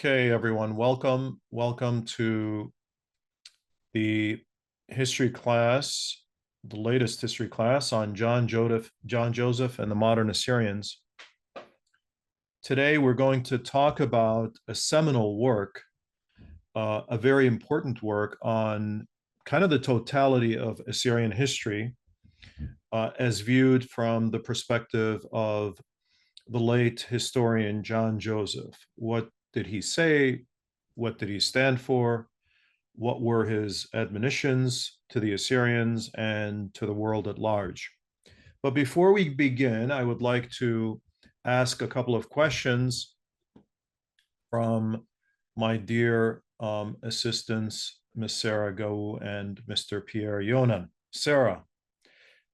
Okay, everyone, welcome to the history class, the latest history class on John Joseph and the Modern Assyrians. Today, we're going to talk about a seminal work, a very important work on kind of the totality of Assyrian history, as viewed from the perspective of the late historian John Joseph. What did he say? What did he stand for? What were his admonitions to the Assyrians and to the world at large? But before we begin, I would like to ask a couple of questions from my dear assistants, Ms. Sarah Gau and Mr. Pierre Yonan. Sarah,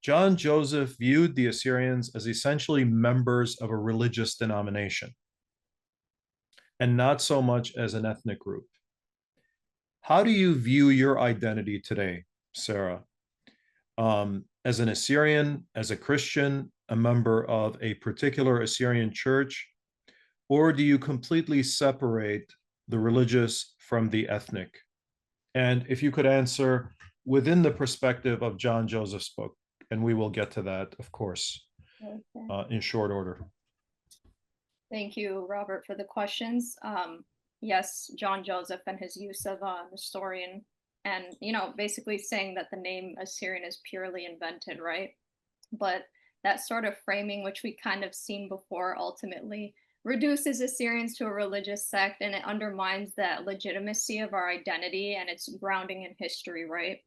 John Joseph viewed the Assyrians as essentially members of a religious denomination and not so much as an ethnic group. How do you view your identity today, Sarah? As an Assyrian, as a Christian, a member of a particular Assyrian church, or do you completely separate the religious from the ethnic? And if you could answer within the perspective of John Joseph's book, and we will get to that, of course, in short order. Thank you, Robert, for the questions. Yes, John Joseph and his use of Nestorian, and basically saying that the name Assyrian is purely invented, right? But that sort of framing, which we kind of seen before, ultimately reduces Assyrians to a religious sect, and it undermines that legitimacy of our identity and its grounding in history, right?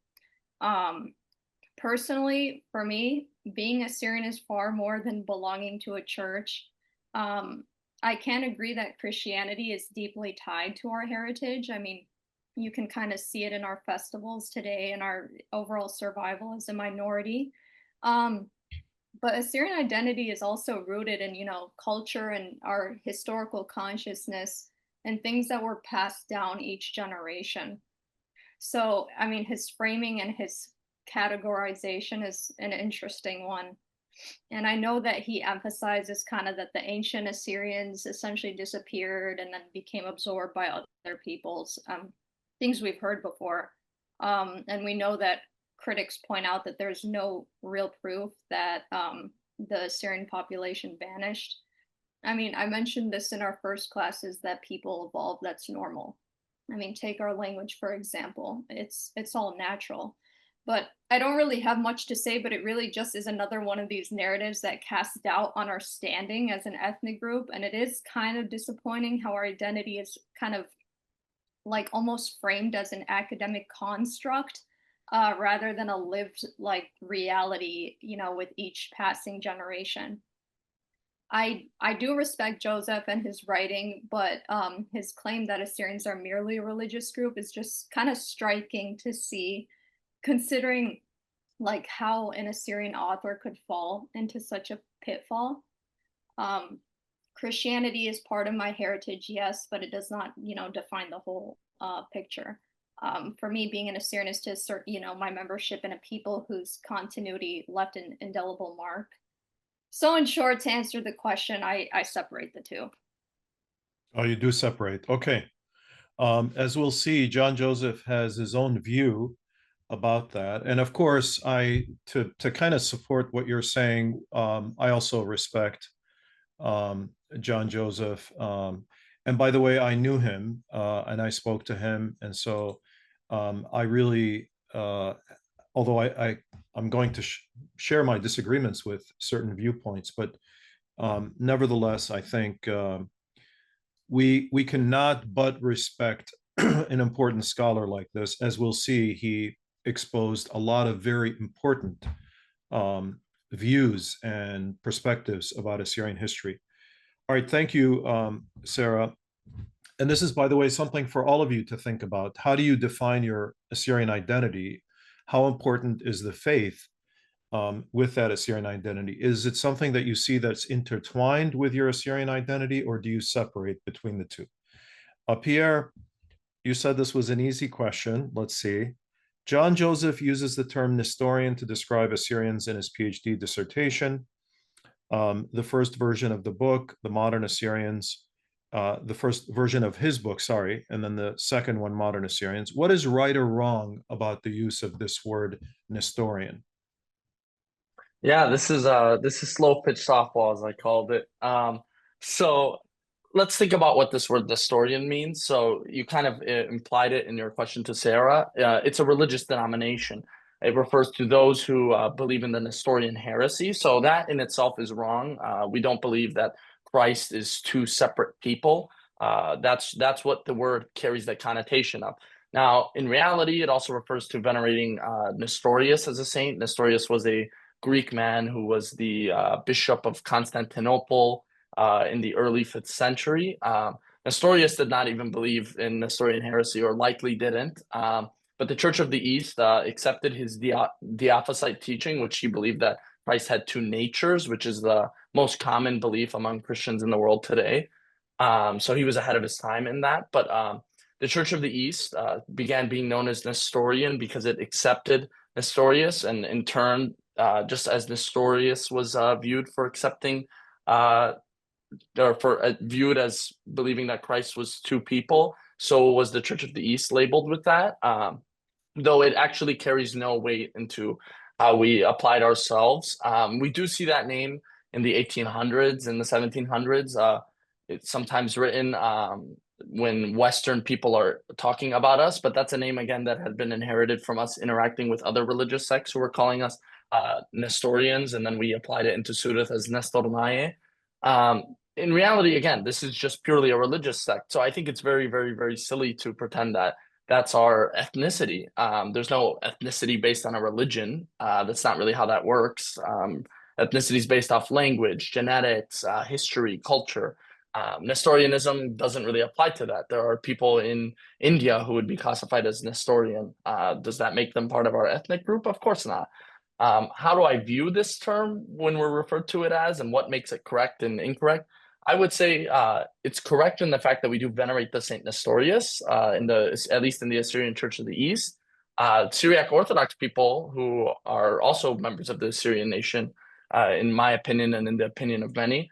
Personally, for me, being Assyrian is far more than belonging to a church. I can agree that Christianity is deeply tied to our heritage. I mean, you can kind of see it in our festivals today and our overall survival as a minority. But Assyrian identity is also rooted in, culture and our historical consciousness and things that were passed down each generation. So, I mean, his framing and his categorization is an interesting one. And I know that he emphasizes kind of that the ancient Assyrians essentially disappeared and then became absorbed by other peoples, things we've heard before. And we know that critics point out that there's no real proof that the Assyrian population vanished. I mean, I mentioned this in our first classes that people evolve, that's normal. I mean, take our language, for example. It's all natural. But I don't really have much to say, but it really just is another one of these narratives that casts doubt on our standing as an ethnic group. And it is kind of disappointing how our identity is kind of like almost framed as an academic construct rather than a lived like reality, with each passing generation. I do respect Joseph and his writing, but his claim that Assyrians are merely a religious group is just kind of striking to see, considering like how an Assyrian author could fall into such a pitfall. Christianity is part of my heritage, yes, but it does not, define the whole picture. For me, being an Assyrian is to assert, my membership in a people whose continuity left an indelible mark. So in short, to answer the question, I separate the two. Oh, you do separate. Okay. As we'll see, John Joseph has his own view about that. And of course, to kind of support what you're saying, I also respect John Joseph. And by the way, I knew him and I spoke to him. And so I really, although I'm going to share my disagreements with certain viewpoints, but nevertheless, I think we cannot but respect an important scholar like this. As we'll see, he exposed a lot of very important views and perspectives about Assyrian history. All right, thank you, Sarah. And this is, by the way, something for all of you to think about. How do you define your Assyrian identity? How important is the faith with that Assyrian identity? Is it something that you see that's intertwined with your Assyrian identity, or do you separate between the two? Pierre, you said this was an easy question. Let's see. John Joseph uses the term Nestorian to describe Assyrians in his PhD dissertation. The first version of the book, The Modern Assyrians, the first version of his book, sorry, and then the second one, Modern Assyrians. What is right or wrong about the use of this word Nestorian? Yeah, this is slow pitch softball as I called it. So let's think about what this word Nestorian means. So you kind of implied it in your question to Sarah. It's a religious denomination. It refers to those who believe in the Nestorian heresy. So that in itself is wrong. We don't believe that Christ is two separate people. That's what the word carries that connotation of. Now, in reality, it also refers to venerating Nestorius as a saint. Nestorius was a Greek man who was the bishop of Constantinople in the early 5th century. Nestorius did not even believe in Nestorian heresy, or likely didn't. But the Church of the East accepted his Diophysite teaching, which he believed that Christ had two natures, which is the most common belief among Christians in the world today. So he was ahead of his time in that. But the Church of the East began being known as Nestorian because it accepted Nestorius, and in turn, just as Nestorius was viewed for accepting or for viewed as believing that Christ was two people, so was the Church of the East labeled with that. Though it actually carries no weight into how we applied ourselves. We do see that name in the 1800s and the 1700s. It's sometimes written when Western people are talking about us, but that's a name again that had been inherited from us interacting with other religious sects who were calling us Nestorians, and then we applied it into Surat as Nestornae. In reality, again, this is just purely a religious sect. So I think it's very, very, very silly to pretend that that's our ethnicity. There's no ethnicity based on a religion. That's not really how that works. Ethnicity is based off language, genetics, history, culture. Nestorianism doesn't really apply to that. There are people in India who would be classified as Nestorian. Does that make them part of our ethnic group? Of course not. How do I view this term when we're referred to it as, and what makes it correct and incorrect? I would say it's correct in the fact that we do venerate the Saint Nestorius at least in the Assyrian Church of the East. Syriac Orthodox people who are also members of the Assyrian nation, in my opinion and in the opinion of many,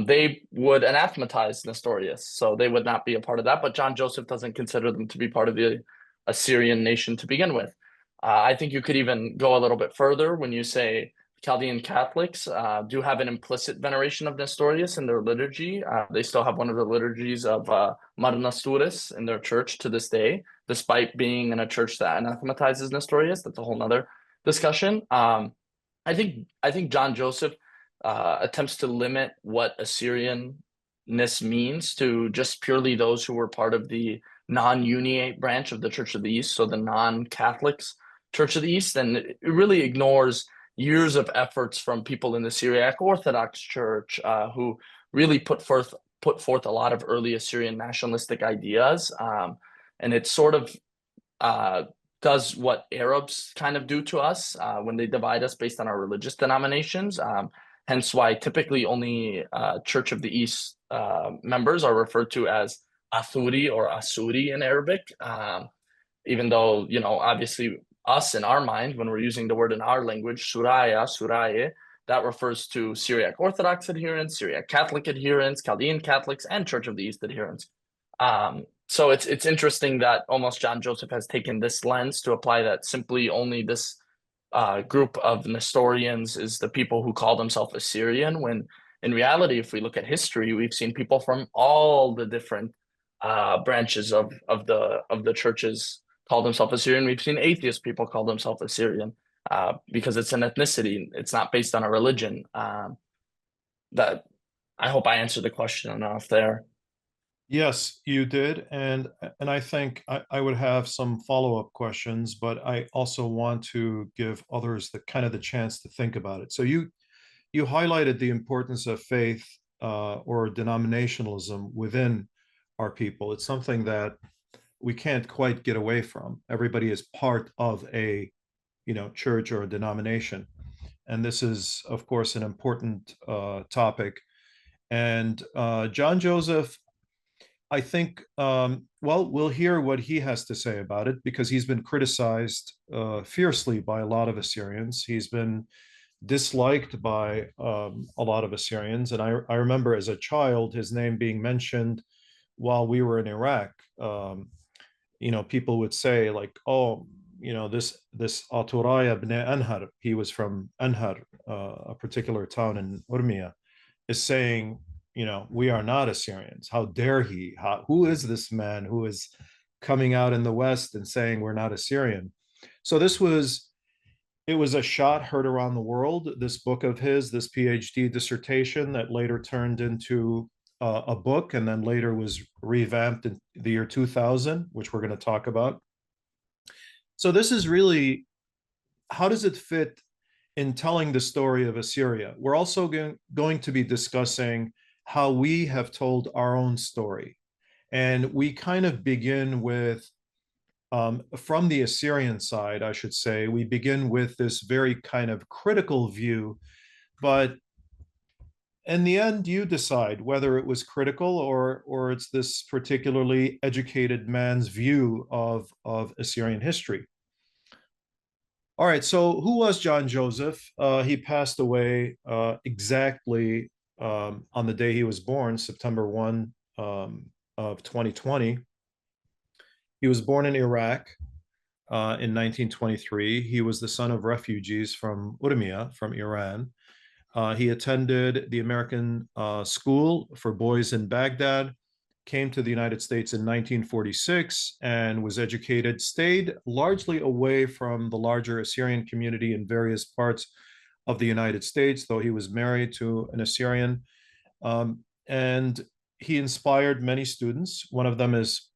they would anathematize Nestorius, so they would not be a part of that. But John Joseph doesn't consider them to be part of the Assyrian nation to begin with. I think you could even go a little bit further when you say Chaldean Catholics do have an implicit veneration of Nestorius in their liturgy. They still have one of the liturgies of Modern Assyrians in their church to this day, despite being in a church that anathematizes Nestorius. That's a whole nother discussion. I think John Joseph attempts to limit what Assyrianness means to just purely those who were part of the non-uniate branch of the Church of the East, so the non-Catholics Church of the East, and it really ignores years of efforts from people in the Syriac Orthodox Church who really put forth a lot of early Assyrian nationalistic ideas, and it sort of does what Arabs kind of do to us when they divide us based on our religious denominations. Hence why typically only Church of the East members are referred to as Athuri or Asuri in Arabic, even though, obviously us in our mind, when we're using the word in our language, Suraya, Suraye, that refers to Syriac Orthodox adherents, Syriac Catholic adherents, Chaldean Catholics, and Church of the East adherents. So it's interesting that almost John Joseph has taken this lens to apply that simply only this group of Nestorians is the people who call themselves Assyrian, when in reality, if we look at history, we've seen people from all the different branches of the churches call themselves Assyrian. We've seen atheist people call themselves Assyrian because it's an ethnicity. It's not based on a religion. That I hope I answered the question enough there. Yes, you did, and I think I would have some follow-up questions, but I also want to give others the chance to think about it. So you highlighted the importance of faith or denominationalism within our people. It's something that we can't quite get away from. Everybody is part of a church or a denomination, and this is, of course, an important topic. And John Joseph, I think, well, we'll hear what he has to say about it, because he's been criticized fiercely by a lot of Assyrians. He's been disliked by a lot of Assyrians. And I remember as a child his name being mentioned while we were in Iraq, people would say like, oh, this Aturaya ibn Anhar, he was from Anhar, a particular town in Urmia, is saying, we are not Assyrians. How dare he? Who is this man who is coming out in the West and saying we're not Assyrian? So it was a shot heard around the world, this book of his, this PhD dissertation that later turned into a book and then later was revamped in the year 2000, which we're going to talk about. So this is really, how does it fit in telling the story of Assyria? We're also going to be discussing how we have told our own story. And we kind of begin with, from the Assyrian side, I should say, we begin with this very kind of critical view, but in the end, you decide whether it was critical or it's this particularly educated man's view of Assyrian history. All right, so who was John Joseph? He passed away exactly on the day he was born, September 1 of 2020. He was born in Iraq in 1923. He was the son of refugees from Urmia, from Iran. He attended the American School for Boys in Baghdad, came to the United States in 1946 and was educated, stayed largely away from the larger Assyrian community in various parts of the United States, though he was married to an Assyrian. And he inspired many students. One of them is,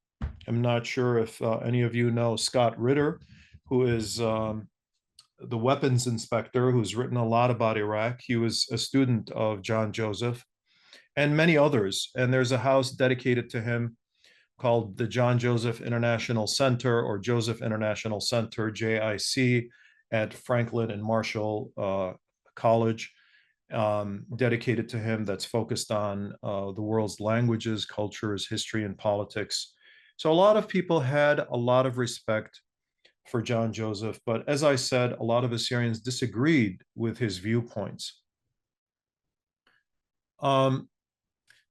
I'm not sure if any of you know Scott Ritter, who is the weapons inspector, who's written a lot about Iraq. He was a student of John Joseph and many others. And there's a house dedicated to him called the John Joseph International Center, or Joseph International Center, JIC, at Franklin and Marshall College, dedicated to him, that's focused on the world's languages, cultures, history, and politics. So a lot of people had a lot of respect for John Joseph, but as I said, a lot of Assyrians disagreed with his viewpoints.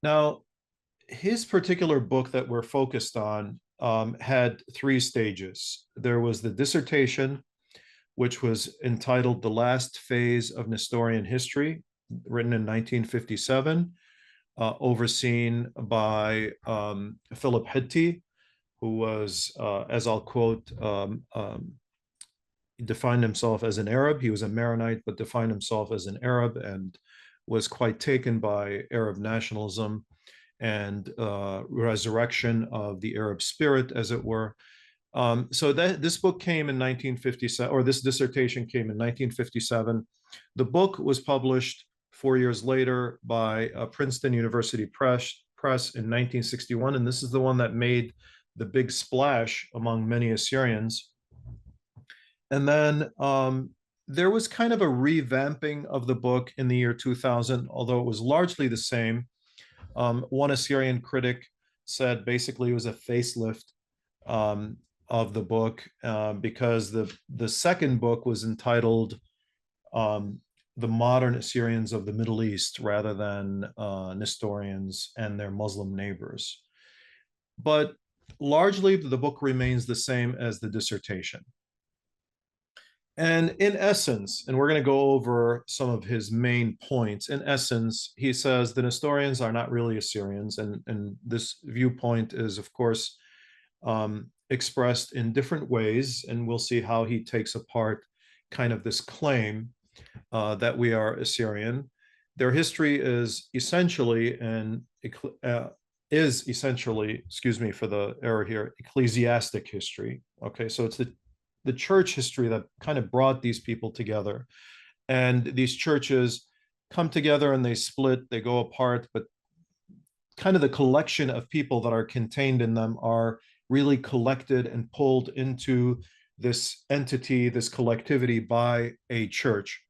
Now, his particular book that we're focused on had three stages. There was the dissertation, which was entitled The Last Phase of Nestorian History, written in 1957, overseen by Philip Hedti, who was, as I'll quote, defined himself as an Arab. He was a Maronite, but defined himself as an Arab and was quite taken by Arab nationalism and resurrection of the Arab spirit, as it were. So this book came in 1957, or this dissertation came in 1957. The book was published 4 years later by Princeton University Press in 1961, and this is the one that made the big splash among many Assyrians. And then there was kind of a revamping of the book in the year 2000, although it was largely the same. One Assyrian critic said basically it was a facelift of the book because the second book was entitled The Modern Assyrians of the Middle East rather than Nestorians and their Muslim neighbors. But largely the book remains the same as the dissertation. And in essence, and we're going to go over some of his main points, in essence, he says the Nestorians are not really Assyrians. And this viewpoint is, of course, expressed in different ways. And we'll see how he takes apart kind of this claim that we are Assyrian. Their history is essentially, excuse me for the error here, ecclesiastic history. Okay, so it's the church history that kind of brought these people together. And these churches come together and they split, they go apart, but kind of the collection of people that are contained in them are really collected and pulled into this entity, this collectivity by a church.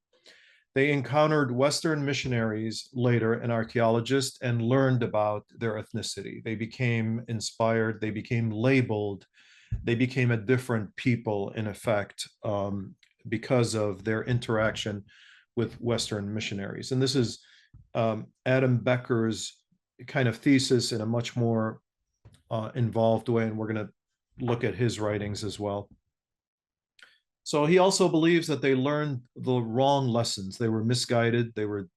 They encountered Western missionaries later and archaeologists and learned about their ethnicity. They became inspired, they became labeled, they became a different people, in effect, because of their interaction with Western missionaries. And this is Adam Becker's kind of thesis in a much more involved way, and we're going to look at his writings as well. So he also believes that they learned the wrong lessons. They were misguided. They were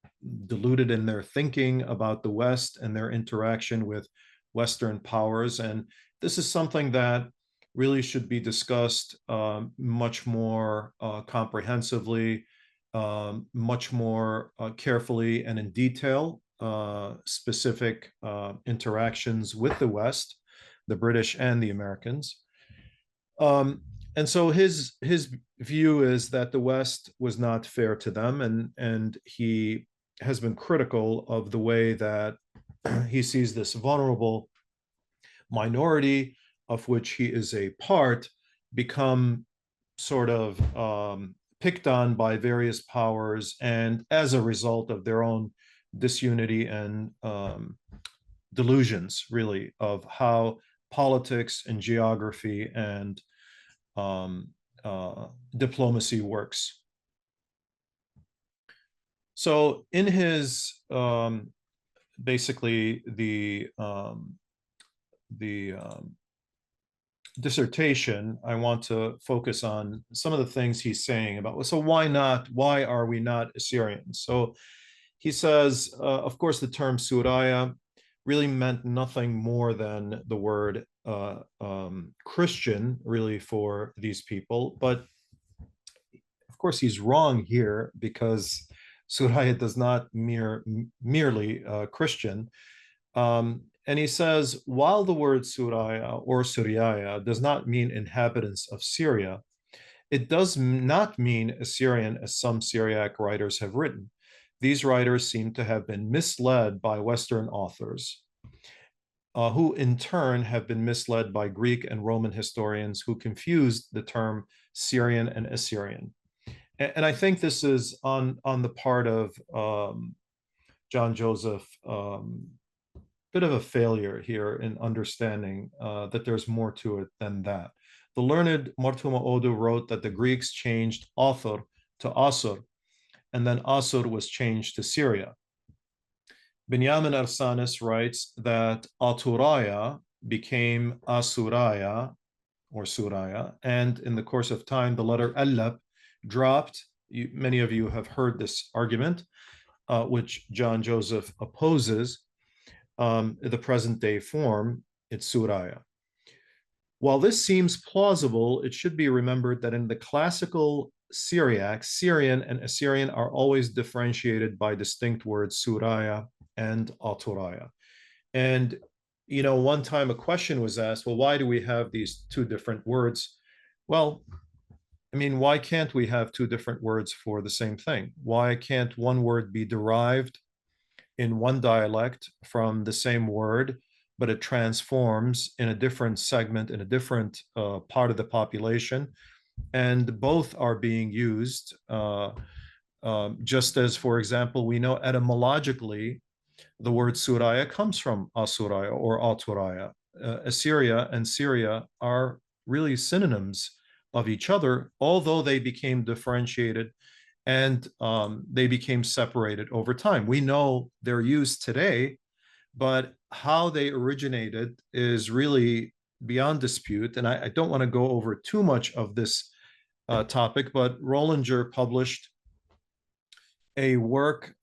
deluded in their thinking about the West and their interaction with Western powers. And this is something that really should be discussed much more comprehensively, much more carefully and in detail, specific interactions with the West, the British and the Americans. And so his view is that the West was not fair to them, and he has been critical of the way that he sees this vulnerable minority, of which he is a part, become sort of picked on by various powers, and as a result of their own disunity and delusions, really, of how politics and geography and diplomacy works. So in his basically the dissertation, I want to focus on some of the things he's saying about, so why are we not Assyrians? So he says, of course, the term Suraya really meant nothing more than the word Christian, really, for these people. But of course, he's wrong here, because Suraya does not merely Christian. And he says, while the word Suraya or Suryaya does not mean inhabitants of Syria, it does not mean Assyrian, as some Syriac writers have written. These writers seem to have been misled by Western authors, who in turn have been misled by Greek and Roman historians who confused the term Syrian and Assyrian. And I think this is on the part of John Joseph, bit of a failure here in understanding that there's more to it than that. The learned Martuma Odu wrote that the Greeks changed author to Asur, and then Asur was changed to Syria. Benjamin Arsanis writes that Aturaya became Asuraya or Suraya, and in the course of time, the letter Allab dropped. Many of you have heard this argument, which John Joseph opposes. The present day form, it's Suraya. While this seems plausible, it should be remembered that in the classical Syriac, Syrian and Assyrian are always differentiated by distinct words, Suraya and Aturaya. And, one time a question was asked, well, why do we have these two different words? Well, why can't we have two different words for the same thing? Why can't one word be derived in one dialect from the same word, but it transforms in a different segment, in a different part of the population, and both are being used, just as, for example, we know etymologically the word Suraya comes from Asuraya or Aturaya. Assyria and Syria are really synonyms of each other, although they became differentiated and they became separated over time. We know they're used today, but how they originated is really beyond dispute. And I don't want to go over too much of this topic, but Rollinger published a work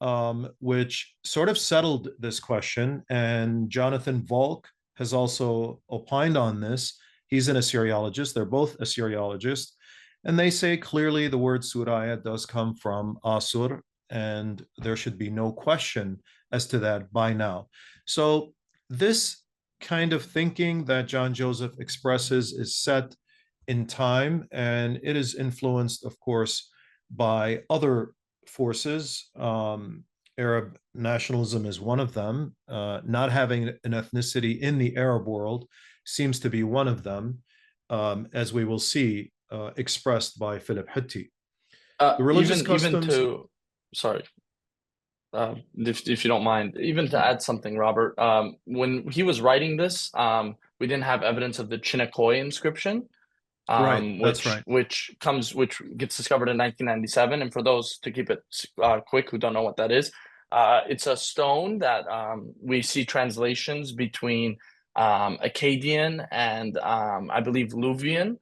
which sort of settled this question, and Jonathan Volk has also opined on this. He's an Assyriologist. They're both Assyriologists. And they say clearly the word Suraya does come from Asur, and there should be no question as to that by now. So this kind of thinking that John Joseph expresses is set in time, and it is influenced, of course, by other forces. Arab nationalism is one of them. Not having an ethnicity in the Arab world seems to be one of them, as we will see, expressed by Philip Hitti. The religious customs. Sorry, if you don't mind, even to add something, Robert. When he was writing this, we didn't have evidence of the Çineköy inscription. Right, that's right. Which gets discovered in 1997. And for those, to keep it quick, who don't know what that is, it's a stone that we see translations between Akkadian, and I believe Luvian.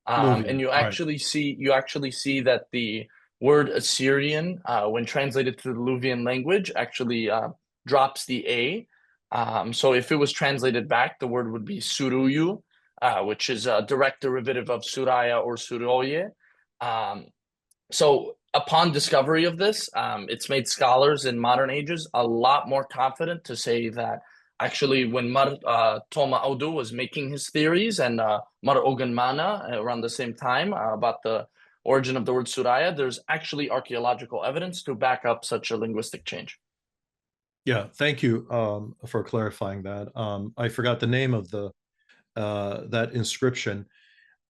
And Luvian, right. you actually see that the word Assyrian, when translated to the Luvian language, actually drops the A. So if it was translated back, the word would be Suruyu, which is a direct derivative of Suraya or Suroye. So upon discovery of this, it's made scholars in modern ages a lot more confident to say that actually when Toma Audu was making his theories, and Mar Ogun Mana around the same time about the origin of the word Suraya, there's actually archaeological evidence to back up such a linguistic change. Yeah, thank you for clarifying that. I forgot the name of the that inscription.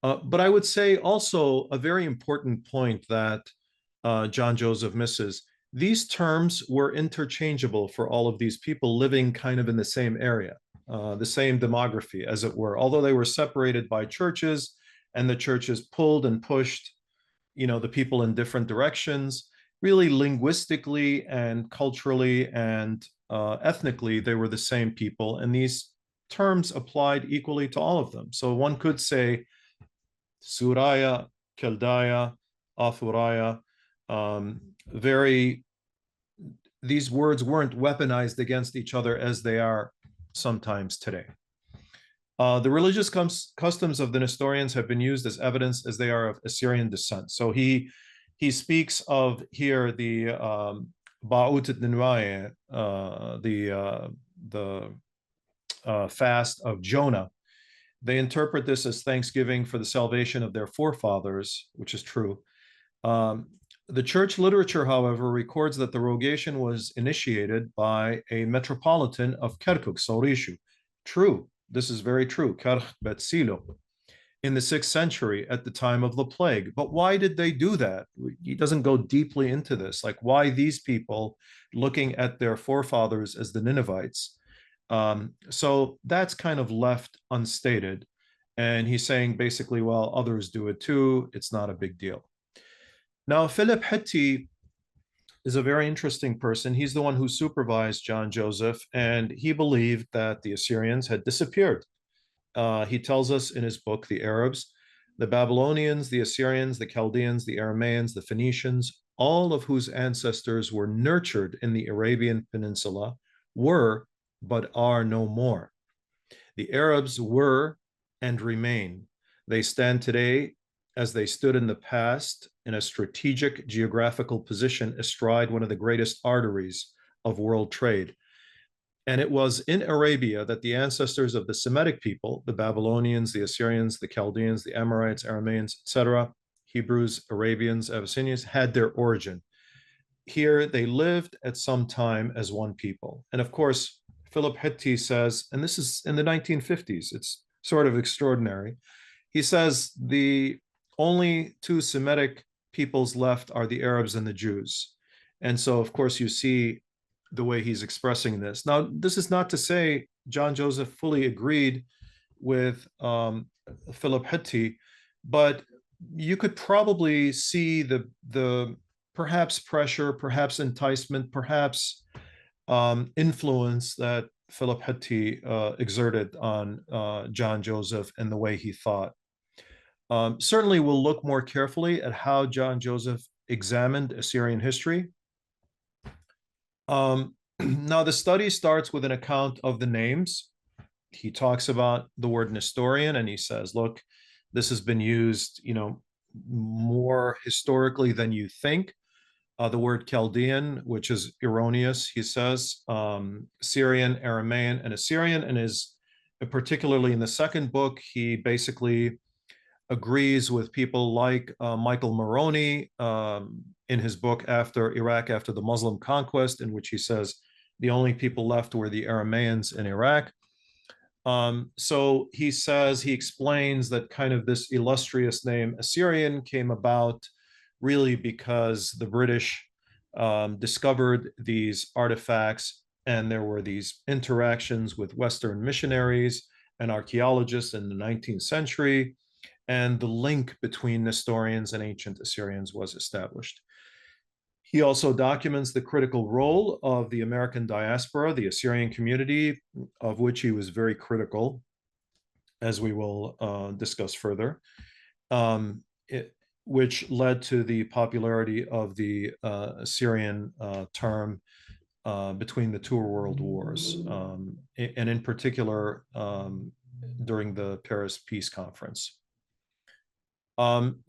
But I would say also a very important point that John Joseph misses. These terms were interchangeable for all of these people living kind of in the same area, the same demography, as it were, although they were separated by churches, and the churches pulled and pushed, the people in different directions. Really, linguistically and culturally and ethnically, they were the same people, and these terms applied equally to all of them. So one could say Suraya, Keldaya, Athuraya, these words weren't weaponized against each other as they are sometimes today. The religious customs of the Nestorians have been used as evidence as they are of Assyrian descent. So he speaks of here the Ba'ut Ninwaye, the fast of Jonah. They interpret this as thanksgiving for the salvation of their forefathers, which is true. The church literature, however, records that the rogation was initiated by a metropolitan of Kirkuk, Saurishu. True, this is very true, Karh Betsilo, in the 6th century at the time of the plague. But why did they do that? He doesn't go deeply into this, like why these people, looking at their forefathers as the Ninevites. So that's kind of left unstated. And he's saying basically, well, others do it too. It's not a big deal. Now, Philip Hitti is a very interesting person. He's the one who supervised John Joseph, and he believed that the Assyrians had disappeared. He tells us in his book, The Arabs, the Babylonians, the Assyrians, the Chaldeans, the Aramaeans, the Phoenicians, all of whose ancestors were nurtured in the Arabian Peninsula, were but are no more. The Arabs were and remain. They stand today as they stood in the past in a strategic geographical position astride one of the greatest arteries of world trade. And it was in Arabia that the ancestors of the Semitic people, the Babylonians, the Assyrians, the Chaldeans, the Amorites, Aramaeans, etc., Hebrews, Arabians, Abyssinians, had their origin. Here they lived at some time as one people. And of course, Philip Hitti says, and this is in the 1950s, it's sort of extraordinary. He says the only two Semitic peoples left are the Arabs and the Jews. And so, of course, you see the way he's expressing this. Now, this is not to say John Joseph fully agreed with Philip Hitti, but you could probably see the perhaps pressure, perhaps enticement, perhaps influence that Philip Hitti exerted on John Joseph and the way he thought. Certainly, we'll look more carefully at how John Joseph examined Assyrian history. Now, the study starts with an account of the names. He talks about the word Nestorian, and he says, look, this has been used, more historically than you think. The word Chaldean, which is erroneous, he says, Syrian, Aramaean, and Assyrian, and is particularly in the second book, he basically agrees with people like Michael Moroni in his book After Iraq, After the Muslim Conquest, in which he says the only people left were the Aramaeans in Iraq. So he says, he explains that kind of this illustrious name Assyrian came about really because the British discovered these artifacts, and there were these interactions with Western missionaries and archaeologists in the 19th century, and the link between Nestorians and ancient Assyrians was established. He also documents the critical role of the American diaspora, the Assyrian community, of which he was very critical, as we will discuss further, which led to the popularity of the Assyrian term between the two world wars, and in particular during the Paris Peace Conference.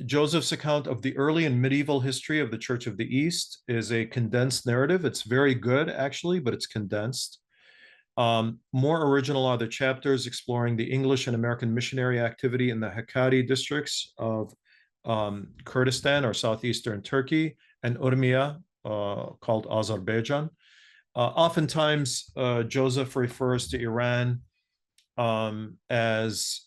Joseph's account of the early and medieval history of the Church of the East is a condensed narrative. It's very good, actually, but it's condensed. More original are the chapters exploring the English and American missionary activity in the Hakkari districts of Kurdistan or southeastern Turkey, and Urmia, called Azerbaijan. Oftentimes, Joseph refers to Iran as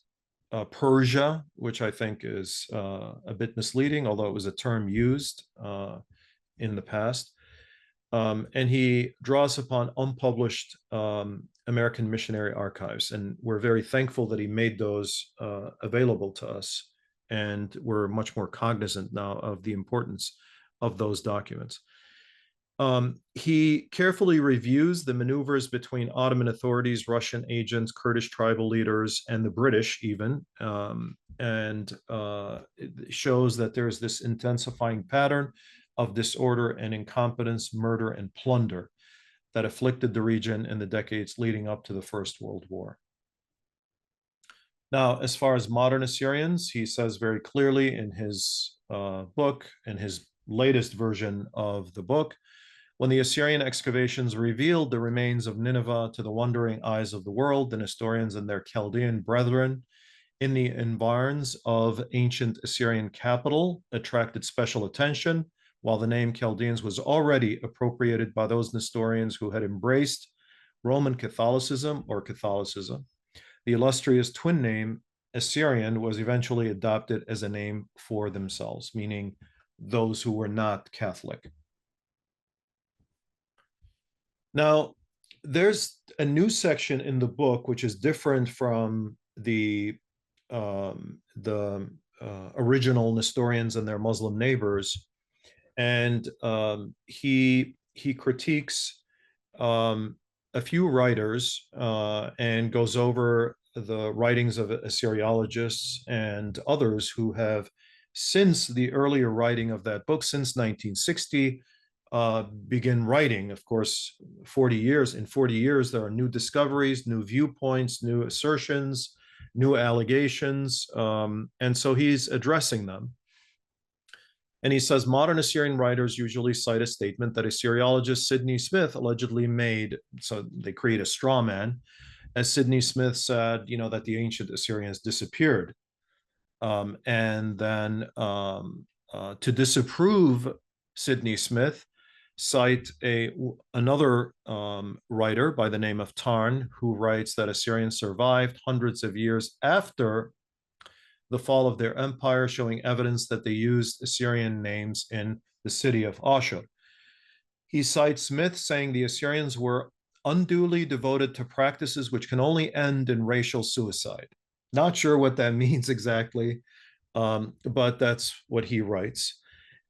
Persia, which I think is a bit misleading, although it was a term used in the past. And he draws upon unpublished American missionary archives, and we're very thankful that he made those available to us, and we're much more cognizant now of the importance of those documents. He carefully reviews the maneuvers between Ottoman authorities, Russian agents, Kurdish tribal leaders, and the British even, and it shows that there's this intensifying pattern of disorder and incompetence, murder, and plunder that afflicted the region in the decades leading up to the First World War. Now, as far as modern Assyrians, he says very clearly in his book, in his latest version of the book, when the Assyrian excavations revealed the remains of Nineveh to the wondering eyes of the world, the Nestorians and their Chaldean brethren in the environs of ancient Assyrian capital attracted special attention, while the name Chaldeans was already appropriated by those Nestorians who had embraced Roman Catholicism or Catholicism. The illustrious twin name Assyrian was eventually adopted as a name for themselves, meaning those who were not Catholic. Now, there's a new section in the book which is different from the original Nestorians and their Muslim neighbors, and he critiques a few writers and goes over the writings of Assyriologists and others who have, since the earlier writing of that book, since 1960, begin writing. Of course, 40 years. In 40 years, there are new discoveries, new viewpoints, new assertions, new allegations, and so he's addressing them. And he says, modern Assyrian writers usually cite a statement that Assyriologist Sidney Smith allegedly made. So they create a straw man, as Sidney Smith said, that the ancient Assyrians disappeared. And then to disapprove Sidney Smith, cite another writer by the name of Tarn, who writes that Assyrians survived hundreds of years after the fall of their empire, showing evidence that they used Assyrian names in the city of Ashur. He cites Smith saying the Assyrians were unduly devoted to practices which can only end in racial suicide. Not sure what that means exactly, but that's what he writes.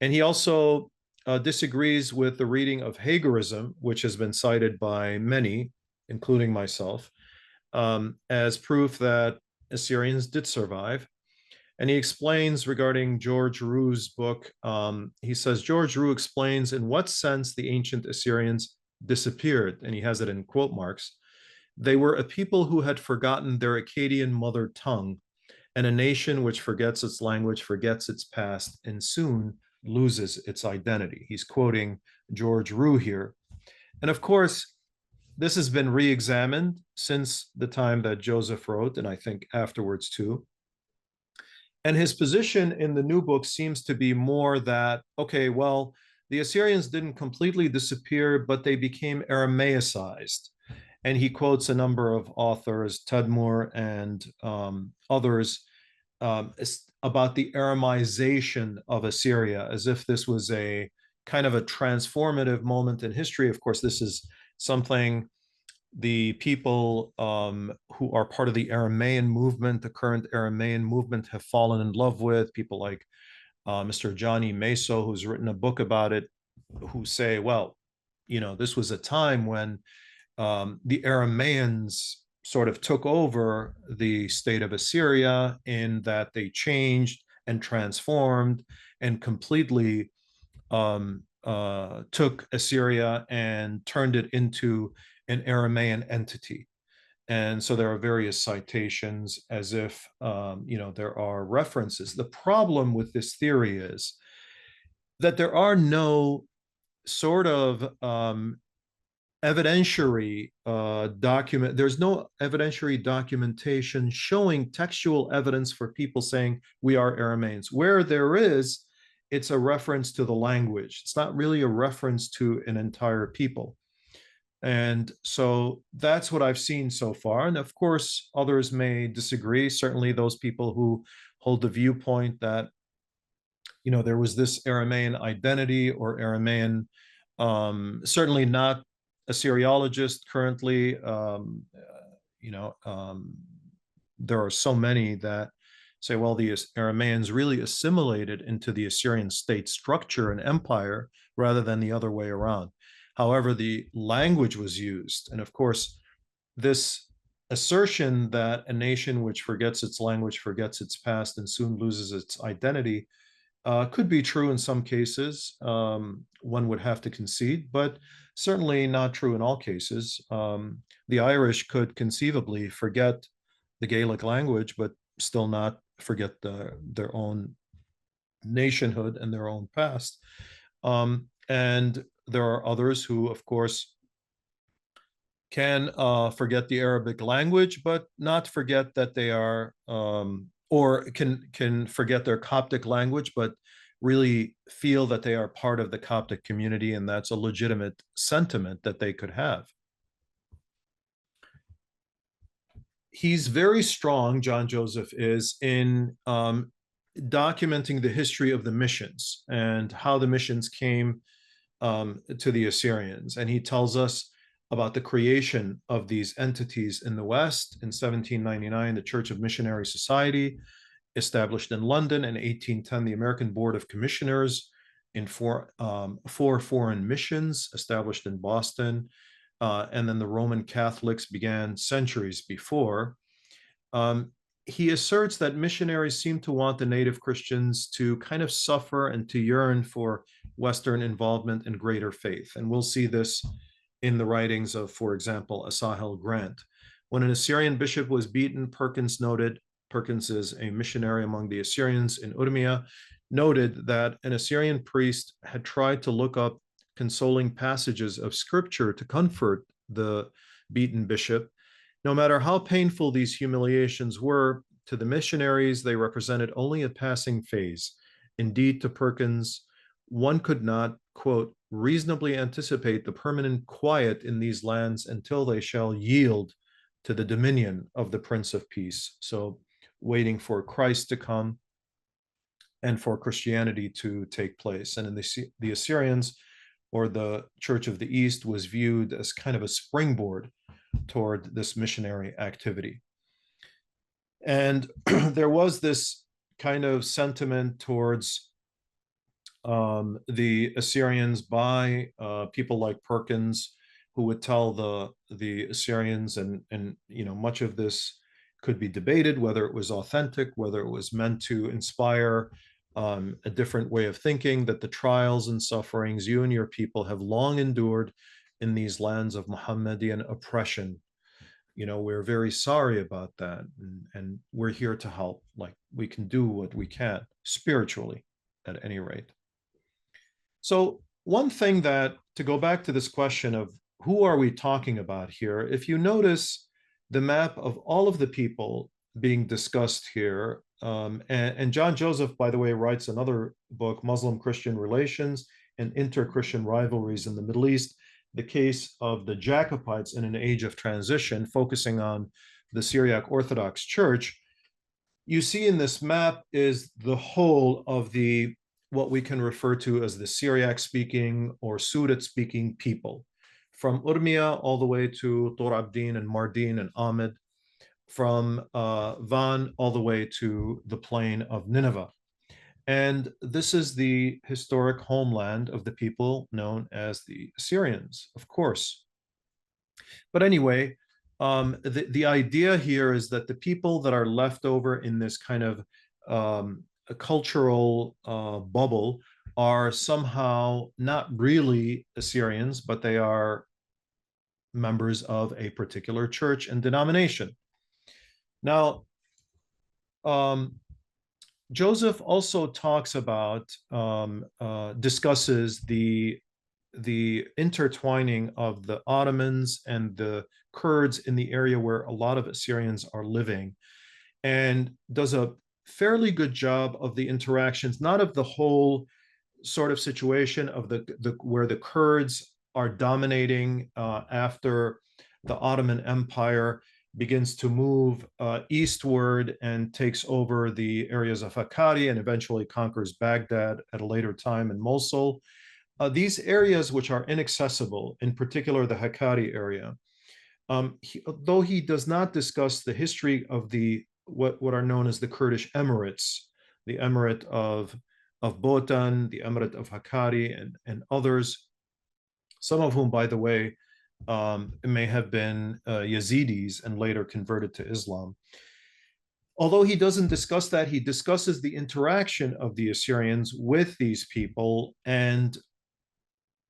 And he also disagrees with the reading of Hagarism, which has been cited by many, including myself, as proof that Assyrians did survive. And he explains regarding George Roux's book, he says, George Roux explains in what sense the ancient Assyrians disappeared, and he has it in quote marks. They were a people who had forgotten their Akkadian mother tongue, and a nation which forgets its language, forgets its past, and soon loses its identity. He's quoting George Roux here. And of course, this has been re-examined since the time that Joseph wrote, and I think afterwards too. And his position in the new book seems to be more that, okay, well, the Assyrians didn't completely disappear, but they became Aramaicized. And he quotes a number of authors, Tadmor and others, about the Aramaization of Assyria, as if this was a kind of a transformative moment in history. Of course, this is something the people who are part of the Aramaean movement, the current Aramaean movement, have fallen in love with. People like Mr. Johnny Meso, who's written a book about it, who say, well, this was a time when the Aramaeans sort of took over the state of Assyria, in that they changed and transformed and completely took Assyria and turned it into an Aramaean entity. And so there are various citations as if, there are references. The problem with this theory is that there are no sort of evidentiary document. There's no evidentiary documentation showing textual evidence for people saying we are Aramaeans. Where there is, it's a reference to the language. It's not really a reference to an entire people. And so that's what I've seen so far. And of course, others may disagree. Certainly those people who hold the viewpoint that, there was this Aramaean identity or Aramaean, certainly not Assyriologist currently. There are so many that say, well, the Aramaeans really assimilated into the Assyrian state structure and empire rather than the other way around. However, the language was used. And of course, this assertion that a nation which forgets its language, forgets its past, and soon loses its identity could be true in some cases. One would have to concede, but certainly not true in all cases. The Irish could conceivably forget the Gaelic language, but still not forget their own nationhood and their own past. And there are others who, of course, can forget the Arabic language, but not forget that they are, or can forget their Coptic language, but really feel that they are part of the Coptic community, and that's a legitimate sentiment that they could have. He's very strong, John Joseph is, in documenting the history of the missions and how the missions came to the Assyrians. And he tells us about the creation of these entities in the West. In 1799, the Church of Missionary Society, established in London. In 1810, the American Board of Commissioners in four foreign missions, established in Boston. And then the Roman Catholics began centuries before. He asserts that missionaries seem to want the native Christians to kind of suffer and to yearn for Western involvement and greater faith. And we'll see this in the writings of, for example, Asahel Grant. When an Assyrian bishop was beaten, Perkins is a missionary among the Assyrians in Urmia, noted that an Assyrian priest had tried to look up consoling passages of scripture to comfort the beaten bishop. No matter how painful these humiliations were, to the missionaries, they represented only a passing phase. Indeed, to Perkins, one could not, quote, reasonably anticipate the permanent quiet in these lands until they shall yield to the dominion of the Prince of Peace. So waiting for Christ to come and for Christianity to take place. And in the Assyrians, or the Church of the East, was viewed as kind of a springboard toward this missionary activity. And there was this kind of sentiment towards the Assyrians by people like Perkins, who would tell the Assyrians, and much of this could be debated, whether it was authentic, whether it was meant to inspire a different way of thinking, that the trials and sufferings you and your people have long endured in these lands of Mohammedan oppression, we're very sorry about that, and we're here to help. Like, we can do what we can spiritually, at any rate. So one thing that, to go back to this question of who are we talking about here, if you notice the map of all of the people being discussed here, and John Joseph, by the way, writes another book, Muslim-Christian Relations and Inter-Christian Rivalries in the Middle East, the case of the Jacobites in an age of transition, focusing on the Syriac Orthodox Church. You see in this map is the whole of what we can refer to as the Syriac-speaking or Surat-speaking people, from Urmia all the way to Tor Abdin and Mardin and Ahmed, from Van all the way to the plain of Nineveh. And this is the historic homeland of the people known as the Assyrians, of course. But anyway, the idea here is that the people that are left over in this kind of a cultural bubble are somehow not really Assyrians, but they are members of a particular church and denomination. Now, Joseph also talks about, discusses the intertwining of the Ottomans and the Kurds in the area where a lot of Assyrians are living, and does a fairly good job of the interactions, not of the whole sort of situation of the where the Kurds are dominating after the Ottoman Empire begins to move eastward and takes over the areas of Hakkari and eventually conquers Baghdad at a later time in Mosul. These areas which are inaccessible, in particular the Hakkari area, though he does not discuss the history of the what are known as the Kurdish emirates, the emirate of Botan, the emirate of Hakkari, and others, some of whom, by the way, may have been Yazidis and later converted to Islam. Although he doesn't discuss that, he discusses the interaction of the Assyrians with these people and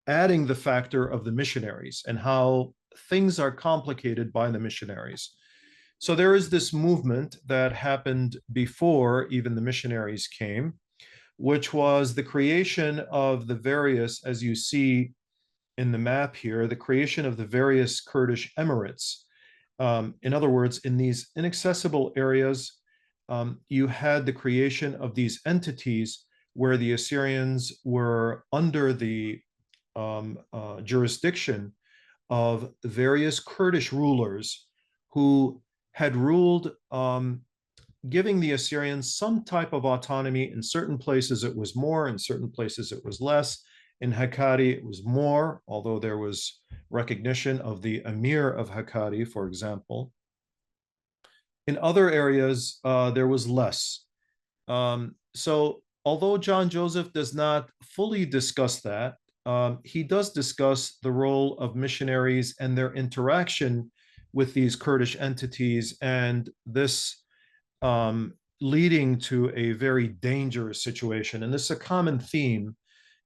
adding the factor of the missionaries and how things are complicated by the missionaries. So there is this movement that happened before even the missionaries came, which was the creation of the various, as you see in the map here, the creation of the various Kurdish emirates. In other words, in these inaccessible areas, you had the creation of these entities where the Assyrians were under the jurisdiction of various Kurdish rulers who had ruled, giving the Assyrians some type of autonomy. In certain places it was more, in certain places it was less. In Hakkari it was more, although there was recognition of the emir of Hakkari, for example. In other areas there was less. So although John Joseph does not fully discuss that, he does discuss the role of missionaries and their interaction with these Kurdish entities, and this leading to a very dangerous situation. And this is a common theme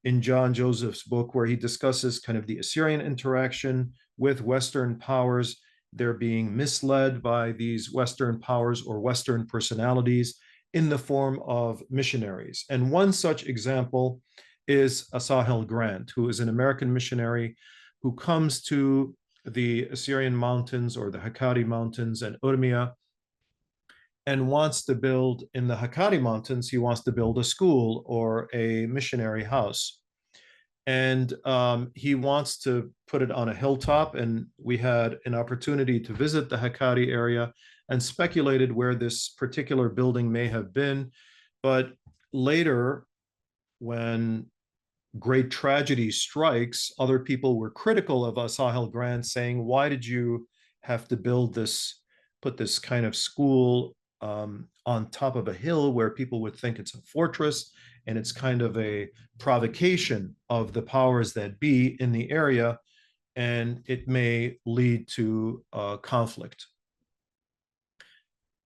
in John Joseph's book, where he discusses kind of the Assyrian interaction with Western powers. They're being misled by these Western powers or Western personalities in the form of missionaries. And one such example is Asahel Grant, who is an American missionary who comes to the Assyrian mountains or the Hakkari mountains and Urmia and wants to build, in the Hakkari mountains, he wants to build a school or a missionary house. And he wants to put it on a hilltop. And we had an opportunity to visit the Hakkari area and speculated where this particular building may have been. But later, when great tragedy strikes, other people were critical of Asahel Grant, saying, why did you have to build this, put this kind of school on top of a hill where people would think it's a fortress, and it's kind of a provocation of the powers that be in the area, and it may lead to conflict.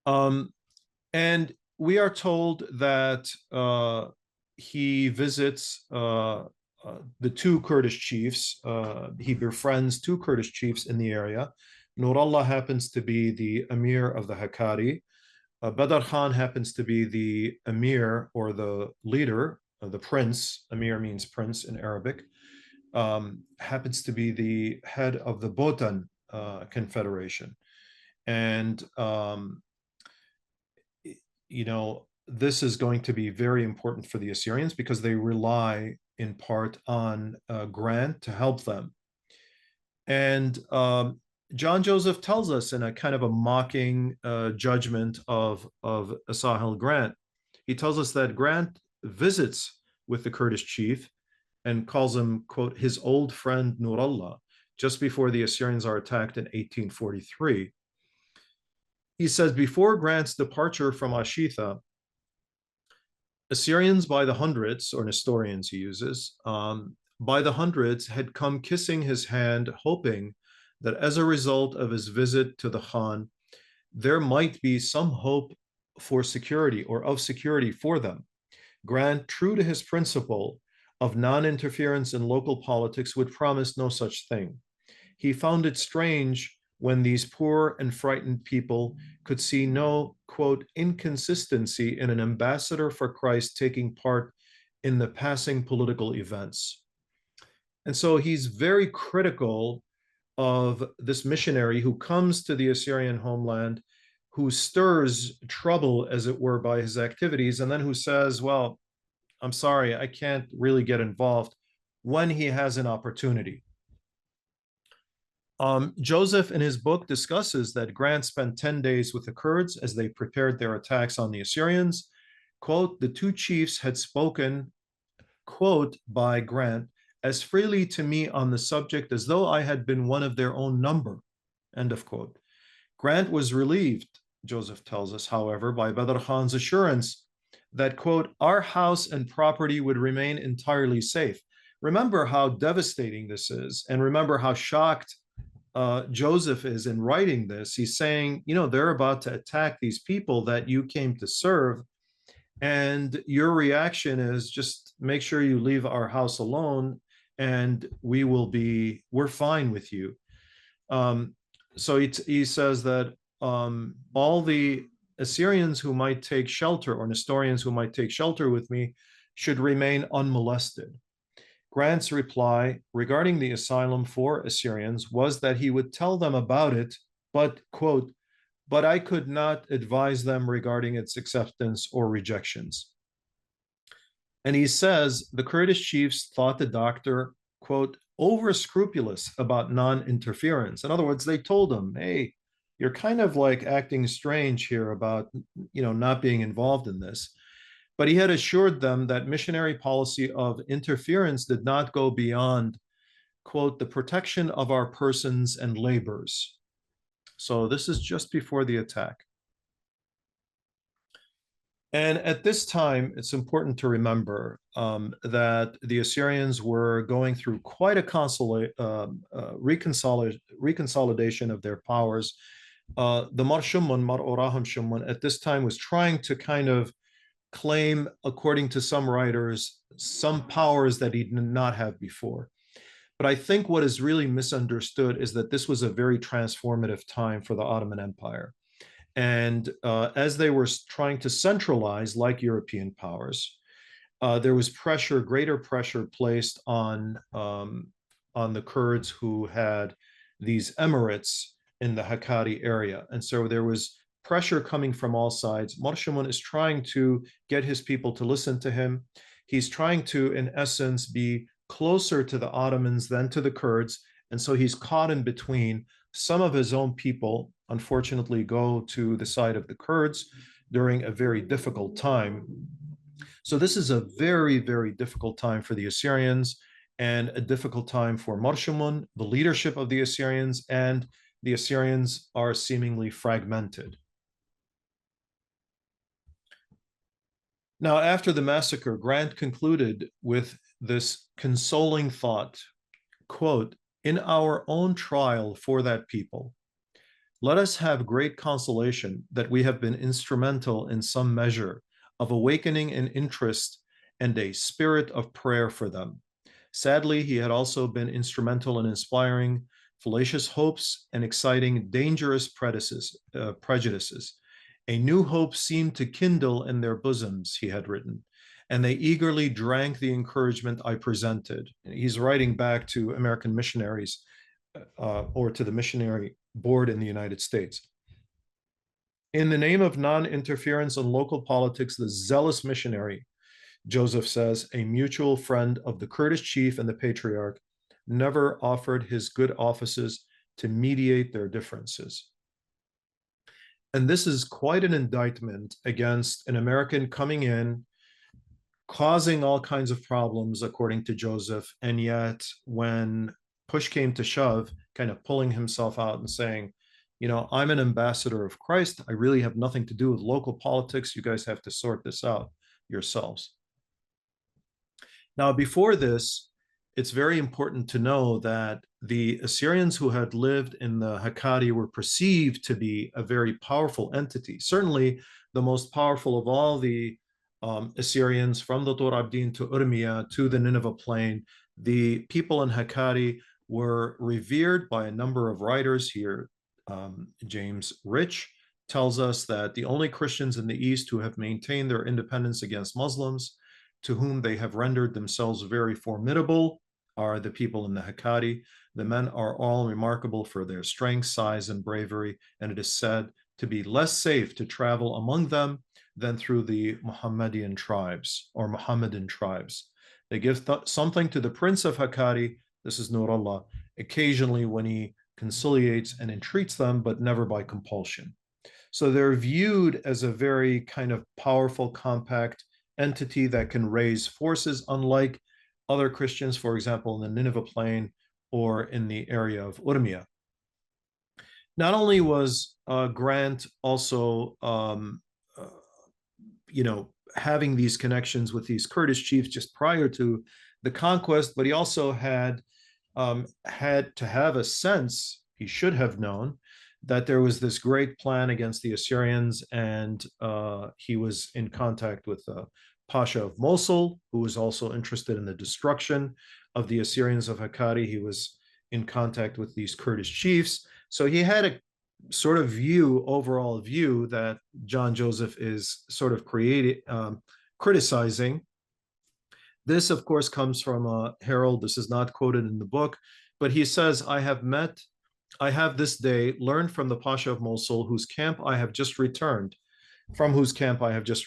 And we are told that he visits the two Kurdish chiefs. He befriends two Kurdish chiefs in the area. Nurallah happens to be the emir of the Hakkari. Badr Khan happens to be the emir or the leader, the prince. Emir means prince in Arabic. Happens to be the head of the Botan confederation. And you know, this is going to be very important for the Assyrians because they rely in part on Grant to help them. And John Joseph tells us in a kind of a mocking judgment of Asahel Grant, he tells us that Grant visits with the Kurdish chief and calls him, quote, his old friend Nurallah, just before the Assyrians are attacked in 1843. He says, before Grant's departure from Ashitha, Assyrians by the hundreds, or Nestorians he uses, by the hundreds had come kissing his hand, hoping that as a result of his visit to the Khan, there might be some hope for security or of security for them. Grant, true to his principle of non-interference in local politics, would promise no such thing. He found it strange when these poor and frightened people could see no, quote, inconsistency in an ambassador for Christ taking part in the passing political events. And so he's very critical of this missionary who comes to the Assyrian homeland, who stirs trouble, as it were, by his activities, and then who says, well, I'm sorry, I can't really get involved, when he has an opportunity. Joseph, in his book, discusses that Grant spent 10 days with the Kurds as they prepared their attacks on the Assyrians. Quote, the two chiefs had spoken, quote, by Grant, as freely to me on the subject as though I had been one of their own number, end of quote. Grant was relieved, Joseph tells us, however, by Badr Khan's assurance that, quote, our house and property would remain entirely safe. Remember how devastating this is, and remember how shocked Joseph is in writing this. He's saying, you know, they're about to attack these people that you came to serve, and your reaction is just make sure you leave our house alone, and we're fine with you. So he says that all the Assyrians who might take shelter, or Nestorians who might take shelter with me, should remain unmolested. Grant's reply regarding the asylum for Assyrians was that he would tell them about it, but, quote, but I could not advise them regarding its acceptance or rejections. And he says the Kurdish chiefs thought the doctor, quote, over scrupulous about non-interference. In other words, they told him, hey, you're kind of like acting strange here about, you know, not being involved in this. But he had assured them that missionary policy of interference did not go beyond, quote, the protection of our persons and labors. So this is just before the attack. And at this time, it's important to remember that the Assyrians were going through quite a reconsolidation of their powers. The Mar Shummun, Mar Orahum Shummun, at this time was trying to kind of claim, according to some writers, some powers that he did not have before. But I think what is really misunderstood is that this was a very transformative time for the Ottoman Empire. And as they were trying to centralize, like European powers, there was pressure, greater pressure placed on the Kurds who had these emirates in the Hakkari area. And so there was pressure coming from all sides. Mar Shummun is trying to get his people to listen to him. He's trying to, in essence, be closer to the Ottomans than to the Kurds. And so he's caught in between. Some of his own people, unfortunately, go to the side of the Kurds during a very difficult time. So this is a very, very difficult time for the Assyrians, and a difficult time for Mar Shummun, the leadership of the Assyrians, and the Assyrians are seemingly fragmented. Now, after the massacre, Grant concluded with this consoling thought, quote, in our own trial for that people, let us have great consolation that we have been instrumental in some measure of awakening an interest and a spirit of prayer for them. Sadly, he had also been instrumental in inspiring fallacious hopes and exciting dangerous prejudices. A new hope seemed to kindle in their bosoms, he had written, and they eagerly drank the encouragement I presented. He's writing back to American missionaries or to the missionary board in the United States. In the name of non-interference in local politics, the zealous missionary, Joseph says, a mutual friend of the Kurdish chief and the patriarch, never offered his good offices to mediate their differences. And this is quite an indictment against an American coming in, causing all kinds of problems, according to Joseph, and yet when push came to shove, kind of pulling himself out and saying, you know, I'm an ambassador of Christ. I really have nothing to do with local politics. You guys have to sort this out. yourselves. Now, before this, it's very important to know that the Assyrians who had lived in the Hakkari were perceived to be a very powerful entity, certainly the most powerful of all the Assyrians, from the Tur Abdin to Urmia to the Nineveh plain. The people in Hakkari were revered by a number of writers here. James Rich tells us that the only Christians in the East who have maintained their independence against Muslims, to whom they have rendered themselves very formidable, are the people in the Hakkari. The men are all remarkable for their strength, size, and bravery, and it is said to be less safe to travel among them than through the Mohammedan tribes or Mohammedan tribes. They give something to the prince of Hakkari, this is Nurullah, occasionally when he conciliates and entreats them, but never by compulsion. So they're viewed as a very kind of powerful, compact entity that can raise forces, unlike other Christians, for example, in the Nineveh plain or in the area of Urmia. Not only was Grant also, having these connections with these Kurdish chiefs just prior to the conquest, but he also had to have a sense, he should have known, that there was this great plan against the Assyrians, and he was in contact with Pasha of Mosul, who was also interested in the destruction of the Assyrians of Hakkari. He was in contact with these Kurdish chiefs. So he had a sort of overall view that John Joseph is sort of criticizing. This, of course, comes from Harold. This is not quoted in the book, but he says, I have this day learned from the Pasha of Mosul, from whose camp I have just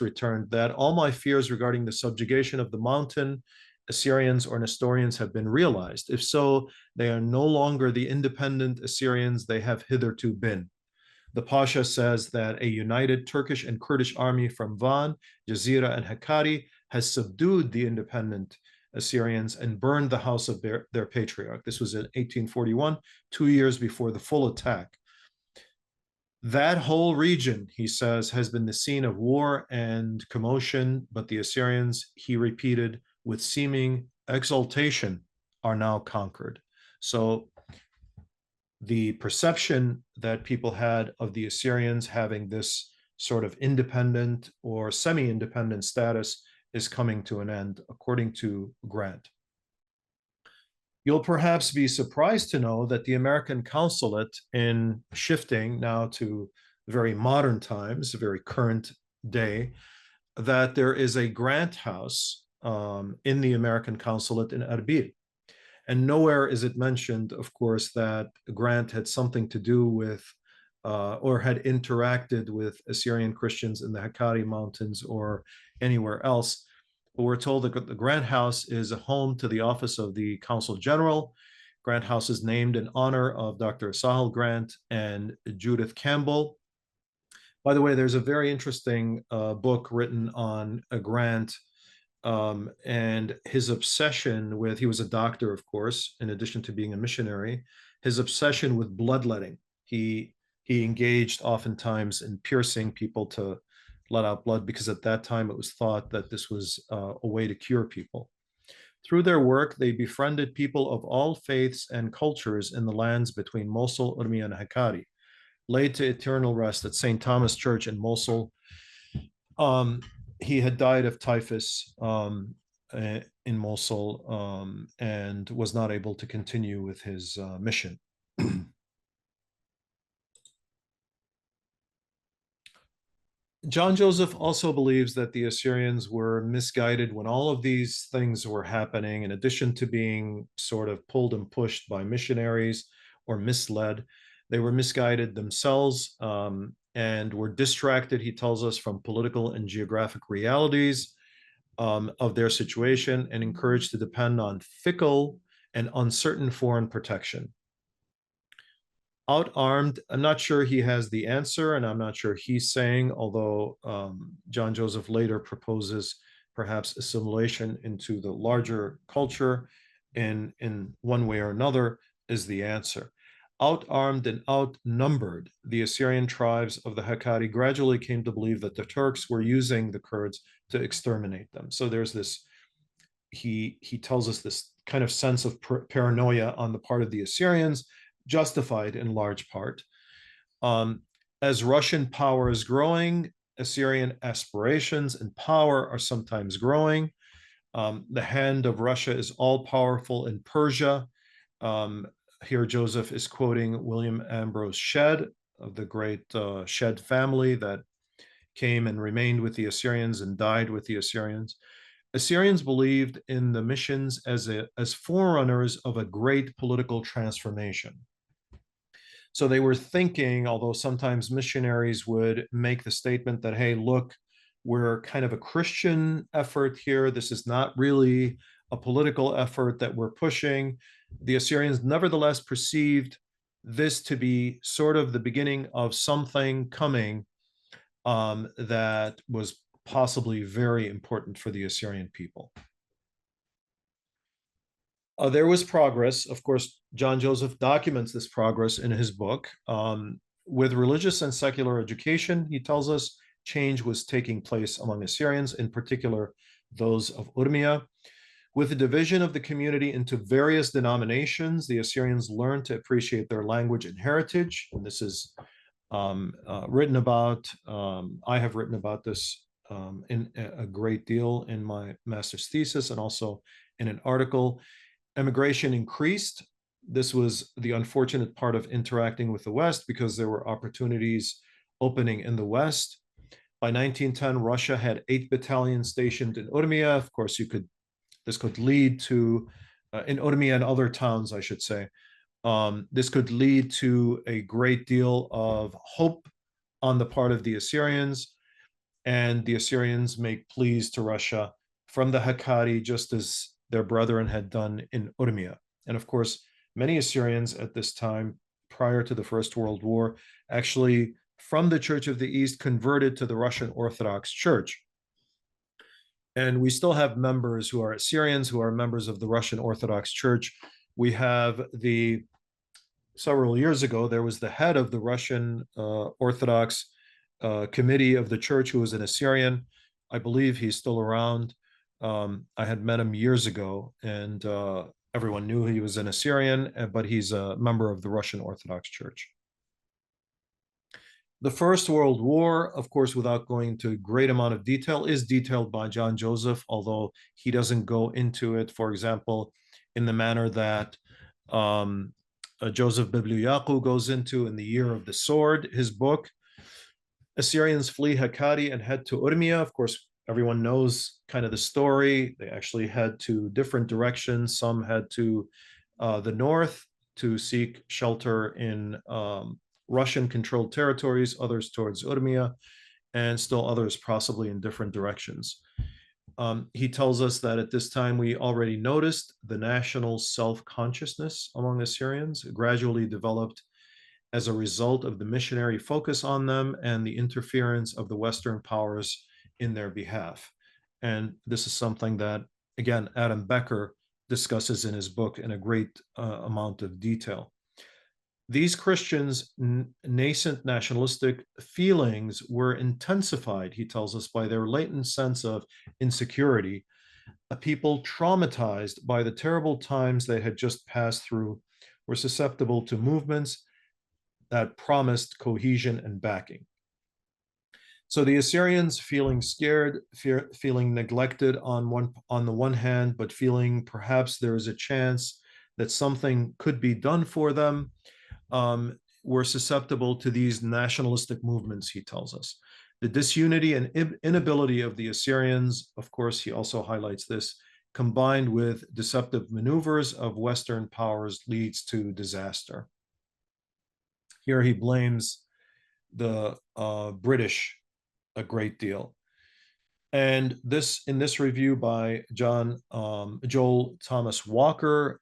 returned, that all my fears regarding the subjugation of the mountain Assyrians or Nestorians have been realized. If so, they are no longer the independent Assyrians they have hitherto been. The Pasha says that a united Turkish and Kurdish army from Van, Jazira, and Hakkari has subdued the independent Assyrians and burned the house of their patriarch. This was in 1841, 2 years before the full attack. That whole region, he says, has been the scene of war and commotion, but the Assyrians, he repeated, with seeming exultation, are now conquered. So the perception that people had of the Assyrians having this sort of independent or semi-independent status is coming to an end, according to Grant. You'll perhaps be surprised to know that the American consulate, in shifting now to very modern times, a very current day, that there is a Grant house in the American consulate in Erbil. And nowhere is it mentioned, of course, that Grant had something to do with or had interacted with Assyrian Christians in the Hakkari Mountains or anywhere else. But we're told that the Grant House is a home to the office of the Consul General. Grant House is named in honor of Dr. Asahel Grant and Judith Campbell. By the way, there's a very interesting book written on Grant and his obsession with, he was a doctor, of course, in addition to being a missionary, his obsession with bloodletting. He engaged oftentimes in piercing people to let out blood, because at that time it was thought that this was a way to cure people. Through their work, they befriended people of all faiths and cultures in the lands between Mosul, Urmia, and Hakkari. Laid to eternal rest at St. Thomas Church in Mosul, he had died of typhus in Mosul and was not able to continue with his mission. John Joseph also believes that the Assyrians were misguided when all of these things were happening. In addition to being sort of pulled and pushed by missionaries or misled, they were misguided themselves and were distracted, he tells us, from political and geographic realities of their situation, and encouraged to depend on fickle and uncertain foreign protection. Outarmed, I'm not sure he has the answer, and I'm not sure he's saying, although John Joseph later proposes perhaps assimilation into the larger culture in one way or another is the answer. Outarmed and outnumbered, the Assyrian tribes of the Hakkari gradually came to believe that the Turks were using the Kurds to exterminate them. So there's this, he tells us this kind of sense of paranoia on the part of the Assyrians, justified in large part. As Russian power is growing, Assyrian aspirations and power are sometimes growing. The hand of Russia is all powerful in Persia. Here Joseph is quoting William Ambrose Shedd of the great Shedd family that came and remained with the Assyrians and died with the Assyrians. Assyrians believed in the missions as forerunners of a great political transformation. So they were thinking, although sometimes missionaries would make the statement that, hey, look, we're kind of a Christian effort here. This is not really a political effort that we're pushing. The Assyrians nevertheless perceived this to be sort of the beginning of something coming that was possibly very important for the Assyrian people. There was progress. Of course, John Joseph documents this progress in his book. With religious and secular education, he tells us change was taking place among Assyrians, in particular those of Urmia. With the division of the community into various denominations, the Assyrians learned to appreciate their language and heritage. And this is written about. I have written about this in a great deal in my master's thesis and also in an article. Immigration increased. This was the unfortunate part of interacting with the West because there were opportunities opening in the West. By 1910, Russia had 8 battalions stationed in Urmia. Of course, this could lead to, in Urmia and other towns, I should say, this could lead to a great deal of hope on the part of the Assyrians, and the Assyrians make pleas to Russia from the Hakkari, just as their brethren had done in Urmia. And of course, many Assyrians at this time, prior to the First World War, actually from the Church of the East converted to the Russian Orthodox Church. And we still have members who are Assyrians who are members of the Russian Orthodox Church. We have several years ago, there was the head of the Russian Orthodox committee of the church who was an Assyrian. I believe he's still around. I had met him years ago, and everyone knew he was an Assyrian, but he's a member of the Russian Orthodox Church. The First World War, of course, without going into a great amount of detail, is detailed by John Joseph, although he doesn't go into it, for example, in the manner that Joseph Bibliakou goes into in The Year of the Sword, his book. Assyrians flee Hakkari and head to Urmia. Of course, everyone knows kind of the story. They actually head to different directions. Some head to the north to seek shelter in Russian-controlled territories, others towards Urmia, and still others possibly in different directions. He tells us that at this time we already noticed the national self-consciousness among Assyrians gradually developed as a result of the missionary focus on them and the interference of the Western powers in their behalf. And this is something that, again, Adam Becker discusses in his book in a great amount of detail. These Christians' nascent nationalistic feelings were intensified, he tells us, by their latent sense of insecurity. A people traumatized by the terrible times they had just passed through were susceptible to movements that promised cohesion and backing. So the Assyrians, feeling scared, feeling neglected on the one hand, but feeling perhaps there is a chance that something could be done for them, were susceptible to these nationalistic movements, he tells us. The disunity and inability of the Assyrians, of course, he also highlights this, combined with deceptive maneuvers of Western powers, leads to disaster. Here he blames the British a great deal. And this, in this review by Joel Thomas Walker,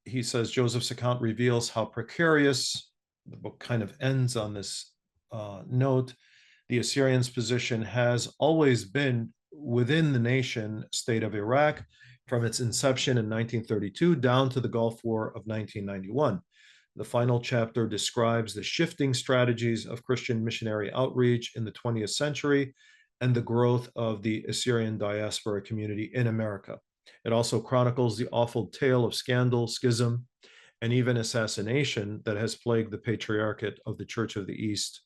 he says Joseph's account reveals how precarious, the book kind of ends on this note, the Assyrians' position has always been within the nation state of Iraq from its inception in 1932 down to the Gulf War of 1991. The final chapter describes the shifting strategies of Christian missionary outreach in the 20th century and the growth of the Assyrian diaspora community in America. It also chronicles the awful tale of scandal, schism, and even assassination that has plagued the patriarchate of the Church of the East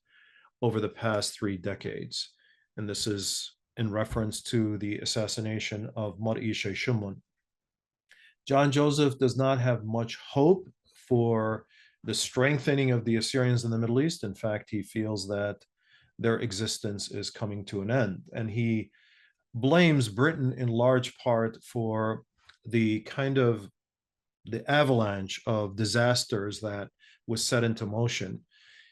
over the past 3 decades. And this is in reference to the assassination of Mar'i Shumun. John Joseph does not have much hope for the strengthening of the Assyrians in the Middle East. In fact, he feels that their existence is coming to an end. And he blames Britain in large part for the kind of the avalanche of disasters that was set into motion.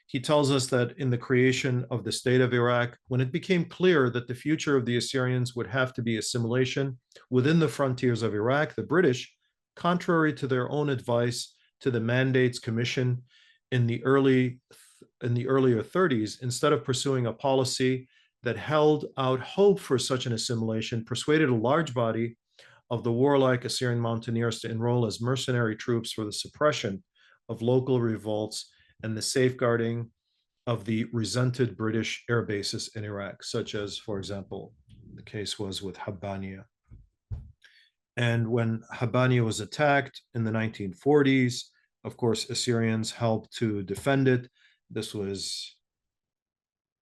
He tells us that in the creation of the state of Iraq, when it became clear that the future of the Assyrians would have to be assimilation within the frontiers of Iraq, the British, contrary to their own advice to the Mandates Commission in the earlier 30s, instead of pursuing a policy that held out hope for such an assimilation, persuaded a large body of the warlike Assyrian mountaineers to enroll as mercenary troops for the suppression of local revolts and the safeguarding of the resented British air bases in Iraq, such as, for example, the case was with Habbaniya. And when Habbaniya was attacked in the 1940s, of course, Assyrians helped to defend it. This was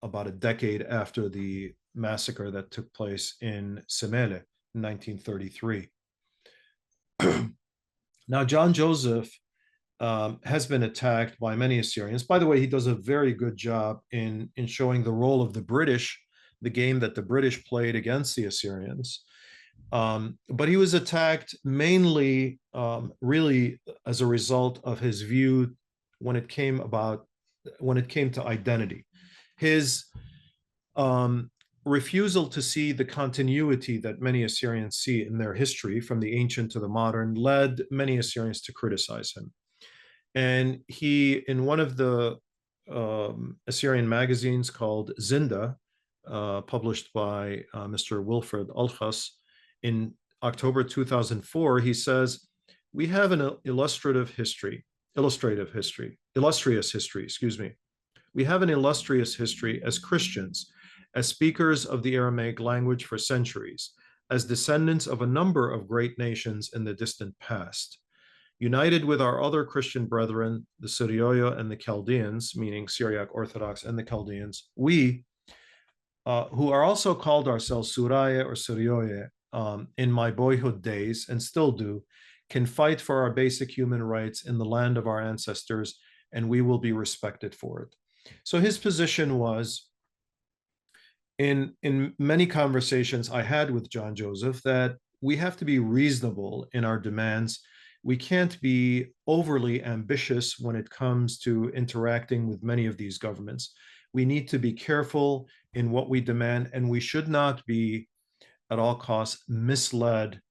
about a decade after the massacre that took place in Semele in 1933. Now, John Joseph has been attacked by many Assyrians. By the way, he does a very good job in showing the role of the British, the game that the British played against the Assyrians. But he was attacked mainly, really, as a result of his view when it came to identity. His refusal to see the continuity that many Assyrians see in their history, from the ancient to the modern, led many Assyrians to criticize him. And he, in one of the Assyrian magazines called Zinda, published by Mr. Wilfred Alkhas in October 2004, he says, "We have an illustrious history. We have an illustrious history as Christians, as speakers of the Aramaic language for centuries, as descendants of a number of great nations in the distant past. United with our other Christian brethren, the Syrioi and the Chaldeans," meaning Syriac Orthodox and the Chaldeans, "we, who are also called ourselves Suraya or Syrioi in my boyhood days, and still do, can fight for our basic human rights in the land of our ancestors, and we will be respected for it." So his position was, in many conversations I had with John Joseph, that we have to be reasonable in our demands. We can't be overly ambitious when it comes to interacting with many of these governments. We need to be careful in what we demand, and we should not be at all costs misled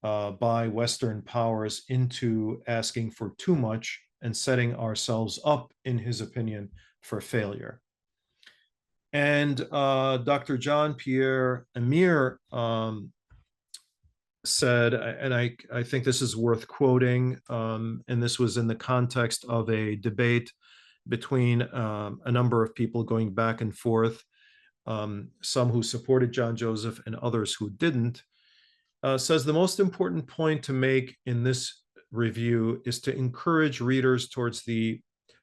by Western powers into asking for too much and setting ourselves up, in his opinion, for failure. And Dr. John Pierre Amir said, and I think this is worth quoting, and this was in the context of a debate between a number of people going back and forth, some who supported John Joseph and others who didn't, says the most important point to make in this review is to encourage readers towards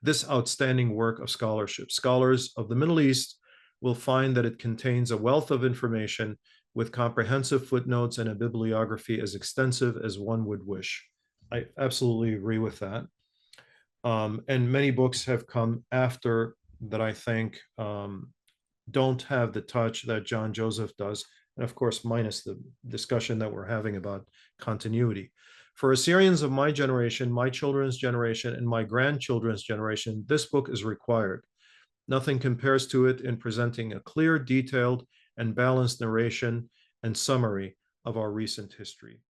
this outstanding work of scholarship. Scholars of the Middle East will find that it contains a wealth of information with comprehensive footnotes and a bibliography as extensive as one would wish. I absolutely agree with that. And many books have come after that, I think, don't have the touch that John Joseph does, and of course, minus the discussion that we're having about continuity. For Assyrians of my generation, my children's generation, and my grandchildren's generation, this book is required. Nothing compares to it in presenting a clear, detailed, and balanced narration and summary of our recent history.